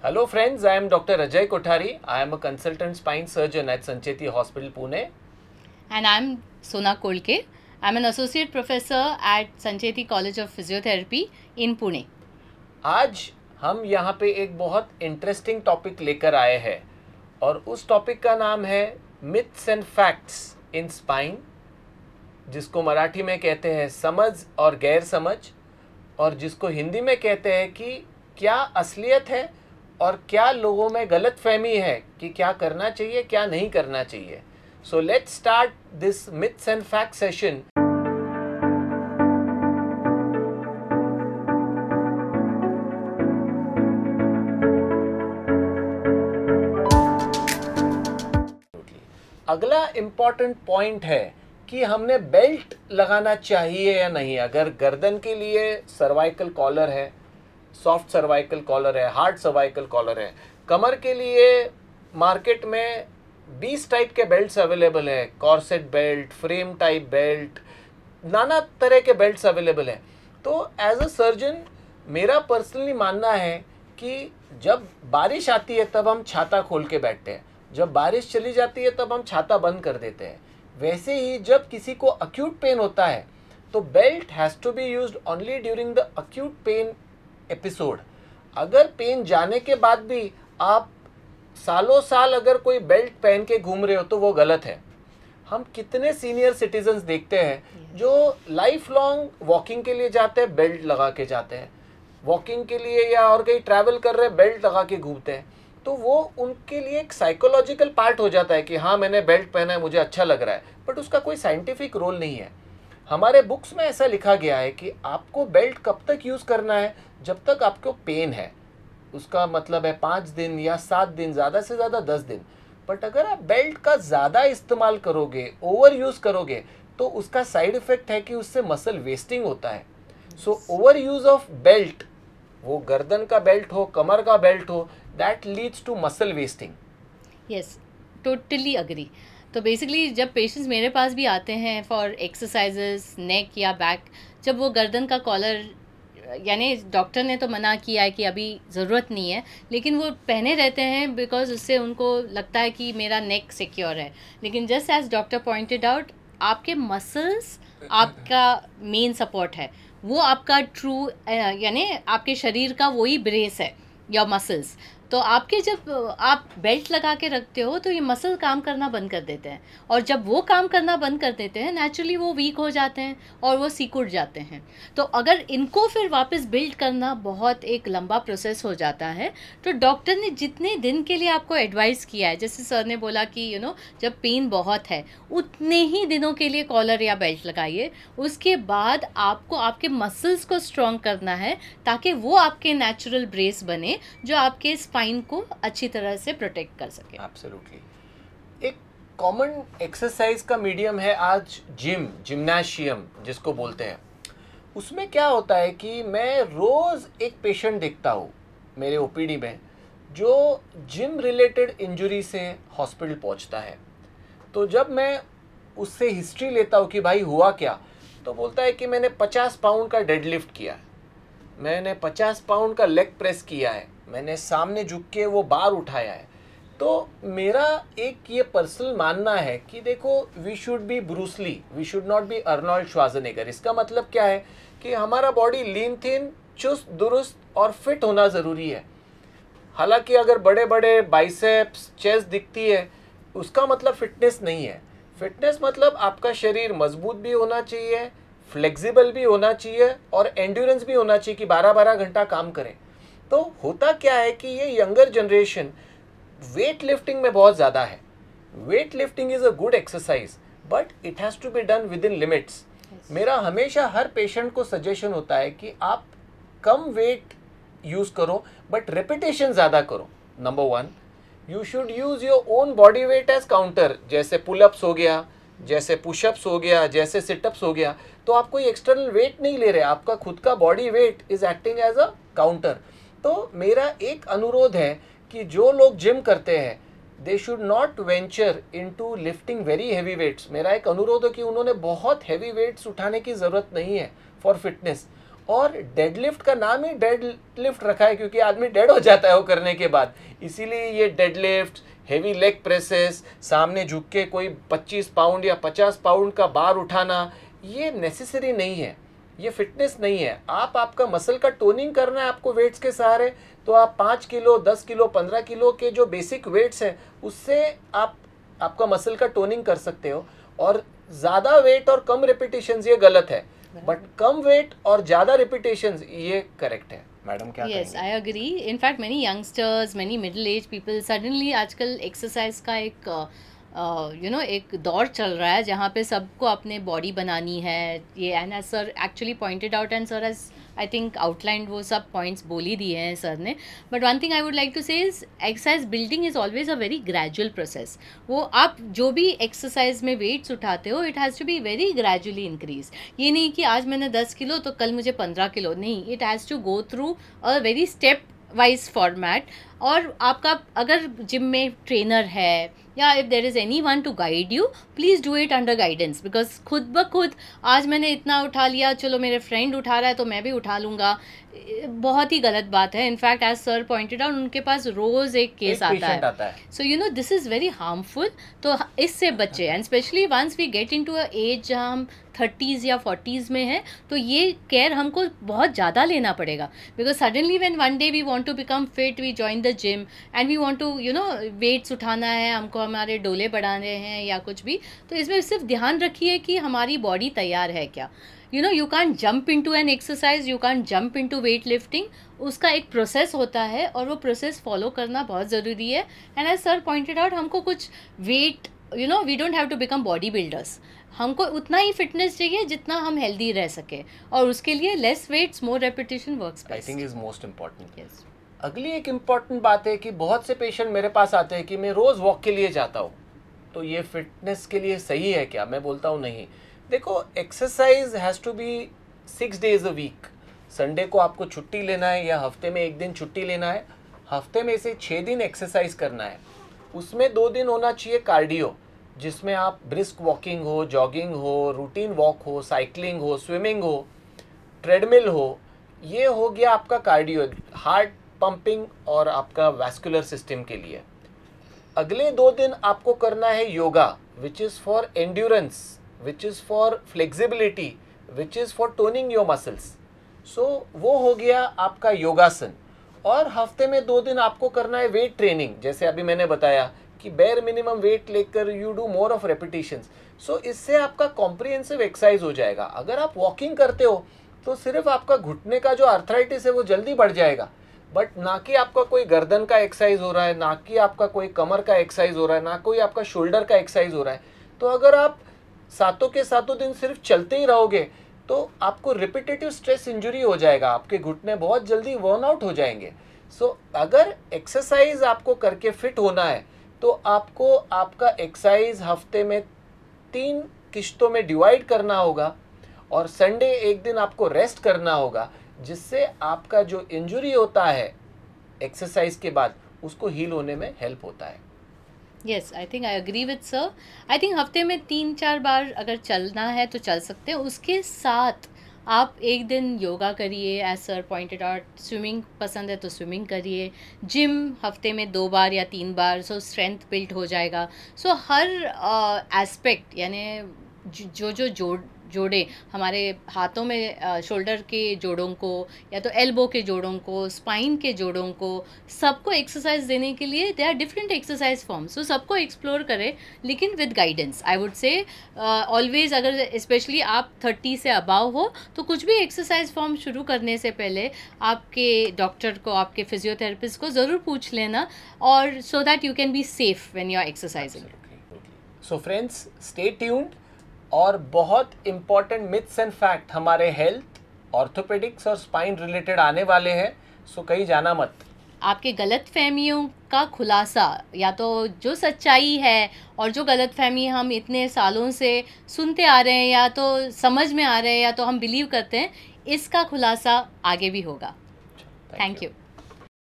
Hello friends, I am Dr. Ajay Kothari. I am a consultant spine surgeon at Sancheti Hospital, Pune. And I'm Sona Kolke. I'm an associate professor at Sancheti College of Physiotherapy in Pune. आज हम यहाँ पे एक बहुत interesting topic लेकर आए हैं और उस टॉपिक का नाम है myths and facts in spine, जिसको मराठी में कहते हैं समझ और गैर समझ, और जिसको हिंदी में कहते हैं कि क्या असलियत है और क्या लोगों में गलतफहमी है कि क्या करना चाहिए क्या नहीं करना चाहिए. So let's start this myths and fact session. अगला इम्पॉर्टेंट पॉइंट है कि हमने बेल्ट लगाना चाहिए या नहीं. अगर गर्दन के लिए सर्वाइकल कॉलर है, सॉफ्ट सर्वाइकल कॉलर है, हार्ड सर्वाइकल कॉलर है. कमर के लिए मार्केट में 20 टाइप के बेल्ट्स अवेलेबल है. Corset belt, frame type belt, नाना तरह के बेल्ट्स अवेलेबल है. तो एज अ सर्जन मेरा पर्सनली मानना है कि जब बारिश आती है तब हम छाता खोल के बैठते हैं, जब बारिश चली जाती है तब हम छाता बंद कर देते हैं. वैसे ही जब किसी को अक्यूट पेन होता है तो belt has to be used only during the acute pain episode. अगर पेन जाने के बाद भी आप सालों साल अगर कोई बेल्ट पहन के घूम रहे हो तो वो गलत है. हम कितने सीनियर सिटीजन्स देखते हैं जो लाइफ लॉन्ग वॉकिंग के लिए जाते हैं, बेल्ट लगा के जाते हैं, वॉकिंग के लिए या और कहीं ट्रैवल कर रहे हैं बेल्ट लगा के घूमते हैं. तो वो उनके लिए एक साइकोलॉजिकल पार्ट हो जाता है कि हाँ मैंने बेल्ट पहना है, मुझे अच्छा लग रहा है, बट उसका कोई साइंटिफिक रोल नहीं है. हमारे बुक्स में ऐसा लिखा गया है कि आपको बेल्ट कब तक यूज़ करना है, जब तक आपको पेन है. उसका मतलब है 5 दिन या 7 दिन, ज़्यादा से ज़्यादा 10 दिन. बट अगर आप बेल्ट का ज़्यादा इस्तेमाल करोगे, ओवर यूज़ करोगे, तो उसका साइड इफ़ेक्ट है कि उससे मसल वेस्टिंग होता है. So over use of belt, वो गर्दन का बेल्ट हो, कमर का बेल्ट हो, that leads to muscle wasting. Yes, totally agree. तो बेसिकली जब पेशेंट्स मेरे पास भी आते हैं फॉर एक्सरसाइजेस नेक या बैक, जब वो गर्दन का कॉलर, यानी डॉक्टर ने तो मना किया है कि अभी ज़रूरत नहीं है, लेकिन वो पहने रहते हैं बिकॉज उससे उनको लगता है कि मेरा नेक सिक्योर है. लेकिन just as doctor pointed out, आपके मसल्स आपका मेन सपोर्ट है. वो आपका ट्रू यानी आपके शरीर का वही ब्रेस है, योर मसल्स. तो आपके जब आप बेल्ट लगा के रखते हो तो ये मसल काम करना बंद कर देते हैं, और जब वो काम करना बंद कर देते हैं नेचुरली वो वीक हो जाते हैं और वो सिकुड़ जाते हैं. तो अगर इनको फिर वापस बिल्ड करना बहुत एक लंबा प्रोसेस हो जाता है. तो डॉक्टर ने जितने दिन के लिए आपको एडवाइस किया है, जैसे सर ने बोला कि जब पेन बहुत है उतने ही दिनों के लिए कॉलर या बेल्ट लगाइए. उसके बाद आपको आपके मसल्स को स्ट्रॉन्ग करना है ताकि वो आपके नेचुरल ब्रेस बने जो आपके स्पाइन को अच्छी तरह से प्रोटेक्ट कर सके. एब्सोल्युटली. एक कॉमन एक्सरसाइज का मीडियम है आज जिम्नाशियम जिसको बोलते हैं. उसमें क्या होता है कि मैं रोज़ एक पेशेंट देखता हूँ मेरे ओपीडी में जो जिम रिलेटेड इंजरी से हॉस्पिटल पहुँचता है. तो जब मैं उससे हिस्ट्री लेता हूँ कि भाई हुआ क्या, तो बोलता है कि मैंने 50 पाउंड का डेडलिफ्ट किया है, मैंने 50 पाउंड का लेग प्रेस किया है, मैंने सामने झुक के वो बार उठाया है. तो मेरा एक ये पर्सनल मानना है कि देखो, we should be Bruce Lee, we should not be Arnold Schwarzenegger. इसका मतलब क्या है कि हमारा बॉडी लीन थिन, चुस्त दुरुस्त और फिट होना ज़रूरी है. हालांकि अगर बड़े बड़े बाइसेप्स, चेस्ट दिखती है उसका मतलब फिटनेस नहीं है. फिटनेस मतलब आपका शरीर मजबूत भी होना चाहिए, फ्लेक्सिबल भी होना चाहिए और एंड्योरेंस भी होना चाहिए कि 12-12 घंटा काम करें. तो होता क्या है कि ये यंगर जनरेशन वेट लिफ्टिंग में बहुत ज़्यादा है. Weight lifting is a good exercise but it has to be done within limits. मेरा हमेशा हर पेशेंट को सजेशन होता है कि आप कम वेट यूज़ करो बट रेपिटेशन ज़्यादा करो. Number 1, you should use your own body weight as counter. जैसे पुलअप्स हो गया, जैसे पुशअप्स हो गया, जैसे सिटअप्स हो गया, तो आप कोई एक्सटर्नल वेट नहीं ले रहे, आपका खुद का body weight is acting as a counter. तो मेरा एक अनुरोध है कि जो लोग जिम करते हैं they should not venture into lifting very heavy weights. मेरा एक अनुरोध है कि उन्होंने बहुत हैवी वेट्स उठाने की ज़रूरत नहीं है फॉर फिटनेस. और डेडलिफ्ट का नाम ही डेडलिफ्ट रखा है क्योंकि आदमी डेड हो जाता है वो करने के बाद, इसीलिए ये डेडलिफ्ट, हेवी लेग प्रेसेस, सामने झुक के कोई 25 पाउंड या 50 पाउंड का बार उठाना, ये नेसेसरी नहीं है, ये फिटनेस नहीं है। आपका मसल का टोनिंग करना है आपको वेट्स के सहारे, तो आप 5 किलो 10 किलो 15 किलो के जो बेसिक वेट्स हैं उससे आपका मसल का टोनिंग कर सकते हो। और ज़्यादा वेट और कम रेपिटेशंस ये गलत है, बट कम वेट और ज़्यादा रेपिटेशंस ये करेक्ट है। मैडम क्या Yes, I agree. In fact, many youngsters, many middle-aged people suddenly आजकल एक्सरसाइज का एक दौर चल रहा है जहाँ पे सबको अपने बॉडी बनानी है ये, and as sir actually pointed out and sir as I think outlined वो सब पॉइंट्स बोल ही दिए हैं सर ने। But one thing I would like to say is exercise building is always a very gradual process. वो आप जो भी एक्सरसाइज में वेट्स उठाते हो it has to be very gradually increase. ये नहीं कि आज मैंने 10 किलो तो कल मुझे 15 किलो, नहीं, it has to go through a very step wise format. और आपका अगर जिम में ट्रेनर है या if there is anyone to guide you, please do it under guidance, because खुद ब खुद आज मैंने इतना उठा लिया, चलो मेरे फ्रेंड उठा रहा है तो मैं भी उठा लूँगा, बहुत ही गलत बात है। In fact as sir pointed out उनके पास रोज़ एक केस आता है, so you know this is very harmful. तो इससे बचे, and specially once we get into a age जहाँ हम 30s या 40s में हैं, तो ये केयर हमको बहुत ज़्यादा लेना पड़ेगा। Because suddenly when one day we want to become fit, we join the gym and we want to weights उठाना है, हमको हमारे डोले बढ़ाने हैं या कुछ भी, तो इसमें सिर्फ ध्यान रखिए कि हमारी बॉडी तैयार है क्या। You can't jump into an exercise, you can't jump into weight lifting. उसका एक प्रोसेस होता है और वो प्रोसेस फॉलो करना बहुत ज़रूरी है। And as sir pointed out, हमको कुछ weight we don't have to become bodybuilders, हमको उतना ही फिटनेस चाहिए जितना हम हेल्दी रह सके, और उसके लिए less weights more repetition works best, I think is most important. Yes. अगली एक इम्पॉर्टेंट बात है कि बहुत से पेशेंट मेरे पास आते हैं कि मैं रोज़ वॉक के लिए जाता हूँ, तो ये फिटनेस के लिए सही है क्या? मैं बोलता हूँ नहीं। देखो, exercise has to be 6 days a week. Sunday को आपको छुट्टी लेना है या हफ्ते में 1 दिन छुट्टी लेना है, हफ्ते में से 6 दिन एक्सरसाइज करना है। उसमें 2 दिन होना चाहिए कार्डियो, जिसमें आप ब्रिस्क वॉकिंग हो, जॉगिंग हो, रूटीन वॉक हो, साइकिलिंग हो, स्विमिंग हो, ट्रेडमिल हो। ये हो गया आपका कार्डियो, हार्ट पंपिंग और आपका वैस्कुलर सिस्टम के लिए। अगले 2 दिन आपको करना है yoga, which is for endurance, which is for flexibility, which is for toning your muscles. So वो हो गया आपका योगासन। और हफ्ते में 2 दिन आपको करना है वेट ट्रेनिंग, जैसे अभी मैंने बताया कि बेयर मिनिमम वेट लेकर you do more of repetitions. So इससे आपका कॉम्प्रिहेंसिव एक्सरसाइज हो जाएगा। अगर आप वॉकिंग करते हो तो सिर्फ आपका घुटने का जो आर्थराइटिस है वो जल्दी बढ़ जाएगा, बट ना कि आपका कोई गर्दन का एक्सरसाइज हो रहा है, ना कि आपका कोई कमर का एक्सरसाइज हो रहा है, ना कोई आपका शोल्डर का एक्सरसाइज हो रहा है। तो अगर आप सातों के सातों दिन सिर्फ चलते ही रहोगे तो आपको रिपीटेटिव स्ट्रेस इंजरी हो जाएगा, आपके घुटने बहुत जल्दी वर्न आउट हो जाएंगे। सो अगर एक्सरसाइज आपको करके फिट होना है तो आपको आपका एक्सरसाइज हफ्ते में 3 किश्तों में डिवाइड करना होगा और संडे 1 दिन आपको रेस्ट करना होगा, जिससे आपका जो इंजरी होता है एक्सरसाइज के बाद उसको हील होने में हेल्प होता है। Yes, I think I agree with sir. I think हफ्ते में 3-4 बार अगर चलना है तो चल सकते हैं, उसके साथ आप 1 दिन योगा करिए, as sir pointed out. Swimming पसंद है तो स्विमिंग करिए, जिम हफ्ते में 2 बार या 3 बार, सो स्ट्रेंथ बिल्ड हो जाएगा। सो हर एस्पेक्ट, यानी जो जोड़े हमारे हाथों में, शोल्डर के जोड़ों को या तो एल्बो के जोड़ों को, स्पाइन के जोड़ों को, सबको एक्सरसाइज देने के लिए there are different exercise forms. So सबको एक्सप्लोर करें, लेकिन with guidance. I would say always, अगर स्पेशली आप 30 से अबाव हो तो कुछ भी एक्सरसाइज फॉर्म शुरू करने से पहले आपके डॉक्टर को, आपके फिजियोथेरेपिस्ट को ज़रूर पूछ लेना, और so that you can be safe when you are exercising. So friends, stay tuned. और बहुत इम्पॉर्टेंट मिथ्स एंड फैक्ट हमारे हेल्थ, ऑर्थोपेडिक्स और स्पाइन रिलेटेड आने वाले हैं, सो कहीं जाना मत। आपके गलत फहमियों का खुलासा, या तो जो सच्चाई है और जो गलत फहमी हम इतने सालों से सुनते आ रहे हैं, या तो समझ में आ रहे हैं, या तो हम बिलीव करते हैं, इसका खुलासा आगे भी होगा। Thank you.